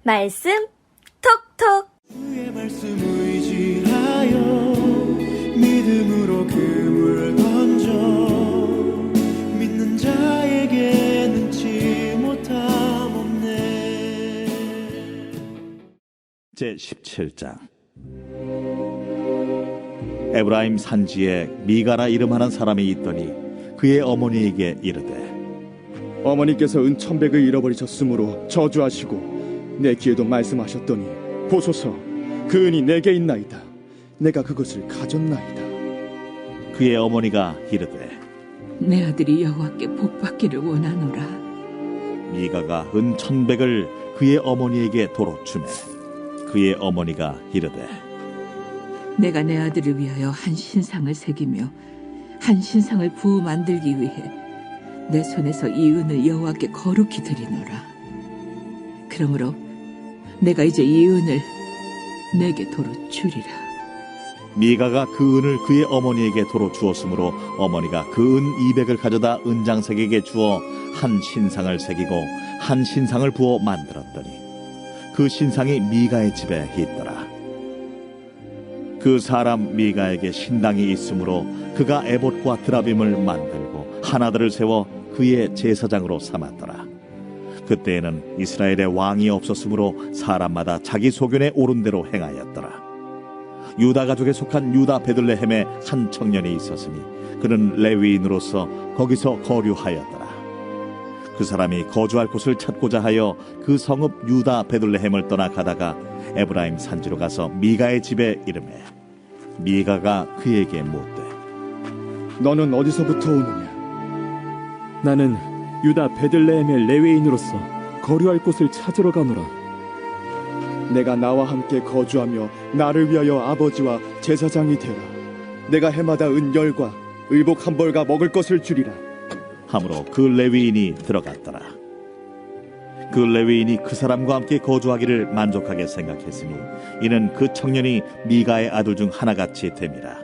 말씀 톡톡. 주의 말씀 의지하여 믿음으로 그물 던져 믿는 자에게 능치 못함 없네. 제17장. 에브라임 산지에 미가라 이름하는 사람이 있더니 그의 어머니에게 이르되, 어머니께서 은천백을 잃어버리셨으므로 저주하시고 내 귀에도 말씀하셨더니 보소서, 그 은이 내게 있나이다. 내가 그것을 가졌나이다. 그의 어머니가 이르되, 내 아들이 여호와께 복받기를 원하노라. 미가가 은 1,100을 그의 어머니에게 도로 주매 그의 어머니가 이르되, 내가 내 아들을 위하여 한 신상을 새기며 한 신상을 부어 만들기 위해 내 손에서 이 은을 여호와께 거룩히 드리노라. 그러므로 내가 이제 이 은을 내게 도로 주리라. 미가가 그 은을 그의 어머니에게 도로 주었으므로 어머니가 그 은 200을 가져다 은장색에게 주어 한 신상을 새기고 한 신상을 부어 만들었더니 그 신상이 미가의 집에 있더라. 그 사람 미가에게 신당이 있으므로 그가 에봇과 드라빔을 만들고 하나들을 세워 그의 제사장으로 삼았더라. 그때에는 이스라엘에 왕이 없었으므로 사람마다 자기 소견에 옳은 대로 행하였더라. 유다 가족에 속한 유다 베들레헴에 한 청년이 있었으니 그는 레위인으로서 거기서 거류하였더라. 그 사람이 거주할 곳을 찾고자 하여 그 성읍 유다 베들레헴을 떠나 가다가 에브라임 산지로 가서 미가의 집에 이르매 미가가 그에게 묻되, 너는 어디서부터 오느냐? 나는 유다 베들레헴의 레위인으로서 거류할 곳을 찾으러 가노라. 내가 나와 함께 거주하며 나를 위하여 아버지와 제사장이 되라. 내가 해마다 은 10과 의복 1벌과 먹을 것을 주리라. 하므로 그 레위인이 들어갔더라. 그 레위인이 그 사람과 함께 거주하기를 만족하게 생각했으니 이는 그 청년이 미가의 아들 중 하나같이 됨이라.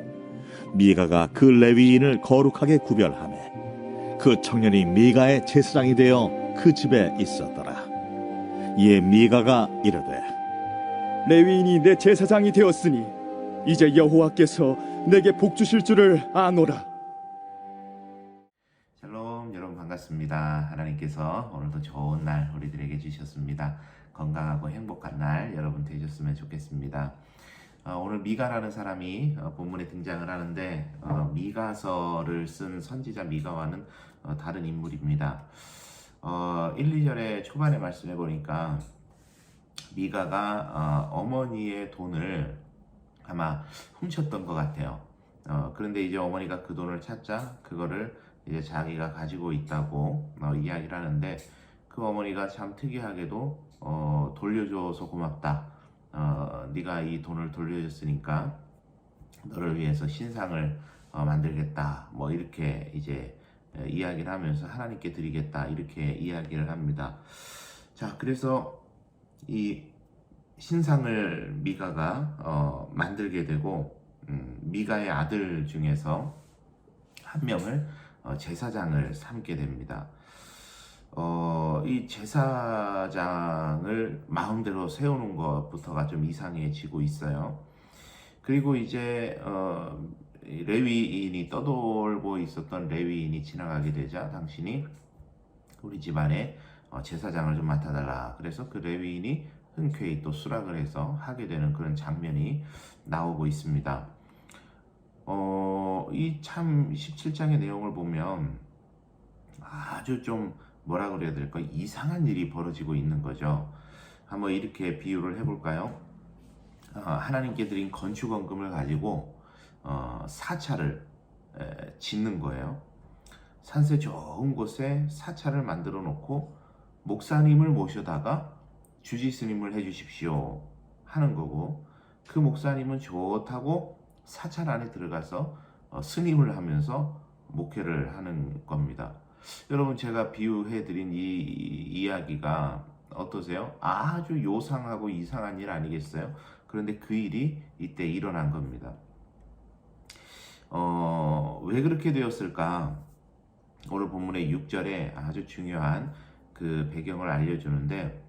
미가가 그 레위인을 거룩하게 구별하매 그 청년이 미가의 제사장이 되어 그 집에 있었더라. 이에 미가가 이르되, 레위인이 내 제사장이 되었으니 이제 여호와께서 내게 복 주실 줄을 아노라. 샬롬, 여러분 반갑습니다. 하나님께서 오늘도 좋은 날 우리들에게 주셨습니다. 건강하고 행복한 날 여러분 되셨으면 좋겠습니다. 오늘 미가라는 사람이 본문에 등장을 하는데 미가서를 쓴 선지자 미가와는 다른 인물입니다. 1, 2절의 초반에 말씀해 보니까 미가가 어머니의 돈을 아마 훔쳤던 것 같아요. 그런데 이제 어머니가 그 돈을 찾자 그거를 이제 자기가 가지고 있다고 이야기를 하는데, 그 어머니가 참 특이하게도 돌려줘서 고맙다. 네가 이 돈을 돌려줬으니까 너를 위해서 신상을 만들겠다. 뭐 이렇게 이제 이야기를 하면서 하나님께 드리겠다. 이렇게 이야기를 합니다. 자, 그래서 이 신상을 미가가 만들게 되고 미가의 아들 중에서 한 명을 제사장을 삼게 됩니다. 이 제사장을 마음대로 세우는 것부터가 좀 이상해지고 있어요. 그리고 이제 레위인이 떠돌고 있었던 레위인이 지나가게 되자 당신이 우리 집안에 제사장을 좀 맡아달라. 그래서 그 레위인이 흔쾌히 또 수락을 해서 하게 되는 그런 장면이 나오고 있습니다. 이 참 17장의 내용을 보면 아주 좀 뭐라 그래야 될까, 이상한 일이 벌어지고 있는 거죠. 한번 이렇게 비유를 해볼까요? 하나님께 드린 건축원금을 가지고 사찰을 짓는 거예요. 산세 좋은 곳에 사찰을 만들어 놓고 목사님을 모셔다가 주지스님을 해주십시오 하는 거고, 그 목사님은 좋다고 사찰 안에 들어가서 스님을 하면서 목회를 하는 겁니다. 여러분, 제가 비유해드린 이 이야기가 어떠세요? 아주 요상하고 이상한 일 아니겠어요? 그런데 그 일이 이때 일어난 겁니다. 왜 그렇게 되었을까? 오늘 본문의 6절에 아주 중요한 그 배경을 알려주는데,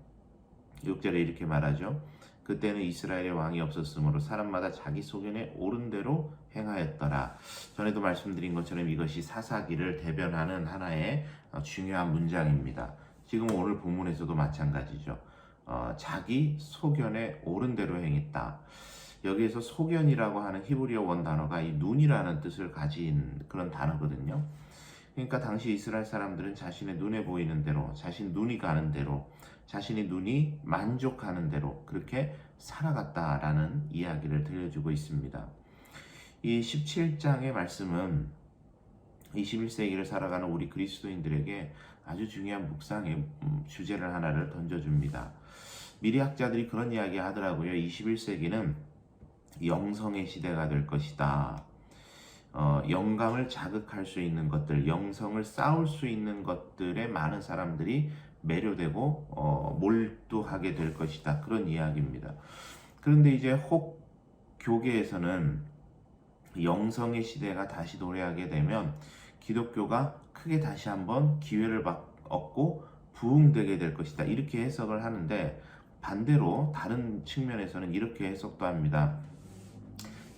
6절에 이렇게 말하죠. 그때는 이스라엘의 왕이 없었으므로 사람마다 자기 소견에 옳은 대로 행하였더라. 전에도 말씀드린 것처럼 이것이 사사기를 대변하는 하나의 중요한 문장입니다. 지금 오늘 본문에서도 마찬가지죠. 자기 소견에 옳은 대로 행했다. 여기에서 소견이라고 하는 히브리어 원 단어가 이 눈이라는 뜻을 가진 그런 단어거든요. 그러니까 당시 이스라엘 사람들은 자신의 눈에 보이는 대로, 자신 눈이 가는 대로, 자신의 눈이 만족하는 대로 그렇게 살아갔다라는 이야기를 들려주고 있습니다. 이 17장의 말씀은 21세기를 살아가는 우리 그리스도인들에게 아주 중요한 묵상의 주제를 하나를 던져줍니다. 미래학자들이 그런 이야기 하더라고요. 21세기는 영성의 시대가 될 것이다. 영감을 자극할 수 있는 것들, 영성을 쌓을 수 있는 것들에 많은 사람들이 매료되고 몰두하게 될 것이다. 그런 이야기입니다. 그런데 이제 혹 교계에서는 영성의 시대가 다시 도래하게 되면 기독교가 크게 다시 한번 기회를 얻고 부흥되게 될 것이다. 이렇게 해석을 하는데 반대로 다른 측면에서는 이렇게 해석도 합니다.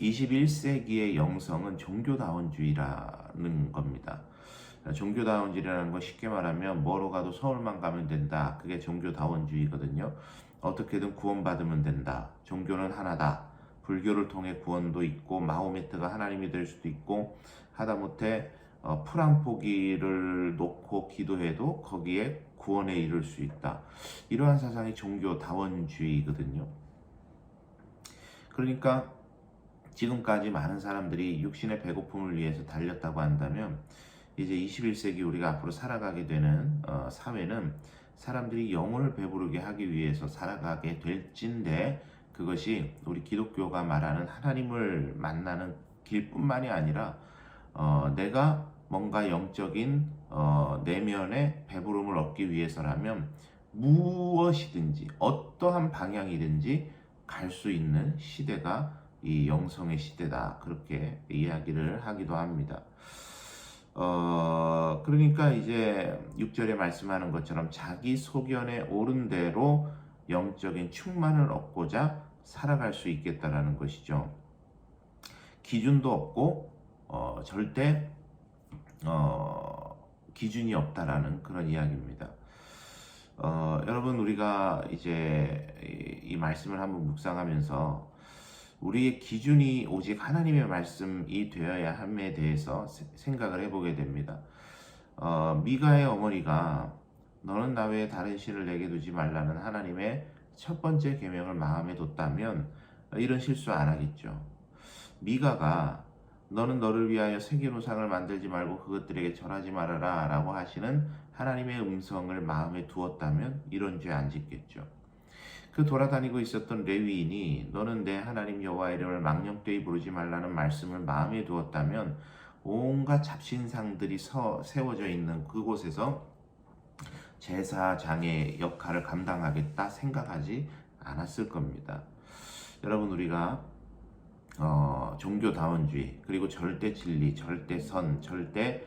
21세기의 영성은 종교다원주의라는 겁니다. 종교다원주의라는 건 쉽게 말하면 뭐로 가도 서울만 가면 된다. 그게 종교다원주의거든요. 어떻게든 구원받으면 된다. 종교는 하나다. 불교를 통해 구원도 있고 마호메트가 하나님이 될 수도 있고 하다못해 풀 한 포기를 놓고 기도해도 거기에 구원에 이를 수 있다. 이러한 사상이 종교다원주의거든요. 그러니까 지금까지 많은 사람들이 육신의 배고픔을 위해서 달렸다고 한다면 이제 21세기 우리가 앞으로 살아가게 되는 사회는 사람들이 영혼을 배부르게 하기 위해서 살아가게 될진데 그것이 우리 기독교가 말하는 하나님을 만나는 길뿐만이 아니라 내가 뭔가 영적인 내면의 배부름을 얻기 위해서라면 무엇이든지 어떠한 방향이든지 갈 수 있는 시대가 이 영성의 시대다. 그렇게 이야기를 하기도 합니다. 그러니까 이제 6절에 말씀하는 것처럼 자기 소견에 옳은 대로 영적인 충만을 얻고자 살아갈 수 있겠다라는 것이죠. 기준도 없고 절대 기준이 없다라는 그런 이야기입니다. 여러분 우리가 이제 이 말씀을 한번 묵상하면서 우리의 기준이 오직 하나님의 말씀이 되어야 함에 대해서 생각을 해보게 됩니다. 미가의 어머니가 너는 나 외에 다른 신을 내게 두지 말라는 하나님의 첫 번째 계명을 마음에 뒀다면 이런 실수 안 하겠죠. 미가가 너는 너를 위하여 새긴 우상을 만들지 말고 그것들에게 절하지 말아라 라고 하시는 하나님의 음성을 마음에 두었다면 이런 죄 안 짓겠죠. 그 돌아다니고 있었던 레위인이 너는 내 하나님 여호와의 이름을 망령되이 부르지 말라는 말씀을 마음에 두었다면 온갖 잡신상들이 세워져 있는 그곳에서 제사장의 역할을 감당하겠다 생각하지 않았을 겁니다. 여러분 우리가 종교다원주의 그리고 절대 진리, 절대 선, 절대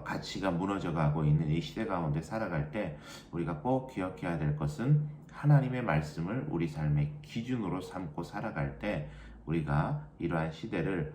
가치가 무너져가고 있는 이 시대 가운데 살아갈 때 우리가 꼭 기억해야 될 것은 하나님의 말씀을 우리 삶의 기준으로 삼고 살아갈 때 우리가 이러한 시대를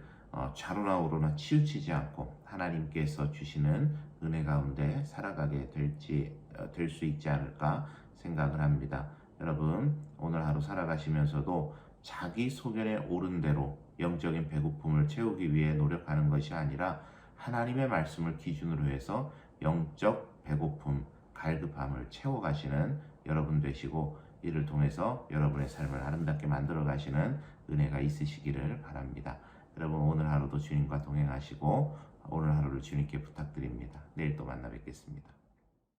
좌로나 우로나 치우치지 않고 하나님께서 주시는 은혜 가운데 살아가게 될 수 있지 않을까 생각을 합니다. 여러분 오늘 하루 살아가시면서도 자기 소견에 옳은 대로 영적인 배고픔을 채우기 위해 노력하는 것이 아니라 하나님의 말씀을 기준으로 해서 영적 배고픔, 갈급함을 채워가시는 여러분 되시고 이를 통해서 여러분의 삶을 아름답게 만들어 가시는 은혜가 있으시기를 바랍니다. 여러분 오늘 하루도 주님과 동행하시고 오늘 하루를 주님께 부탁드립니다. 내일 또 만나 뵙겠습니다.